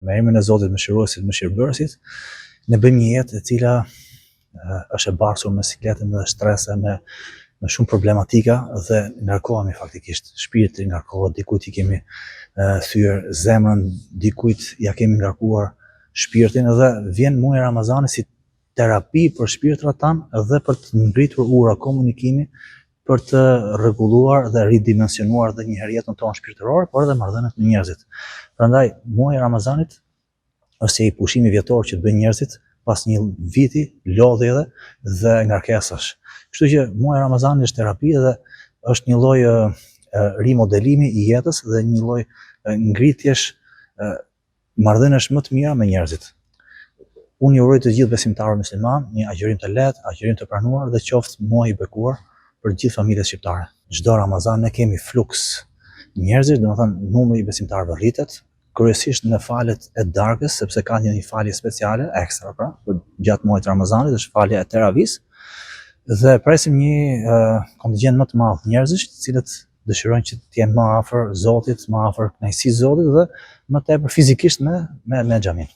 Me emrin e Zotit Mëshiruesit, Mëshirbërësit, ne bëjmë një jetë e cila është e barsur me sikletën dhe strese, me shumë problematika dhe ngarkohemi faktikisht. Shpirti ngarkohet, dikujt i kemi thyer zemrën, dikujt ja kemi ngarkuar shpirtin dhe vjen muaji Ramazani si terapi për shpirtrat tanë dhe për të ngritur ura komunikimi, për të rregulluar dhe ridimensionuar edhe një herë jetën tonë shpirtërore, por edhe marrëdhëniet me njerëzit. Prandaj muaji i Ramazanit është si pushimi vjetor që të bëjnë njerëzit pas një viti lodhjeje dhe ngarkesash. Kështu që muaji i Ramazanit është terapi dhe është një lloj rimodelimi i jetës dhe një lloj ngritjesh marrëdhëniesh më të mira me njerëzit. Unë ju uroj të gjithë besimtarëve musliman një agjërim të lehtë, agjërim të pranuar dhe qoftë muaji i bekuar për gjithë familjet shqiptare. Çdo Ramazan ne kemi fluks njerëzish, domethënë numri i besimtarëve rritet, kryesisht në falet e darkës, sepse ka një falje speciale ekstra pra, për gjatë muajit Ramazanit, është falja e teravis, dhe presim një kontingjent më të madh njerëzish, të cilët dëshirojnë që të jenë më afër Zotit, më afër kënaqësisë Zotit dhe më tepër fizikisht me xhamin.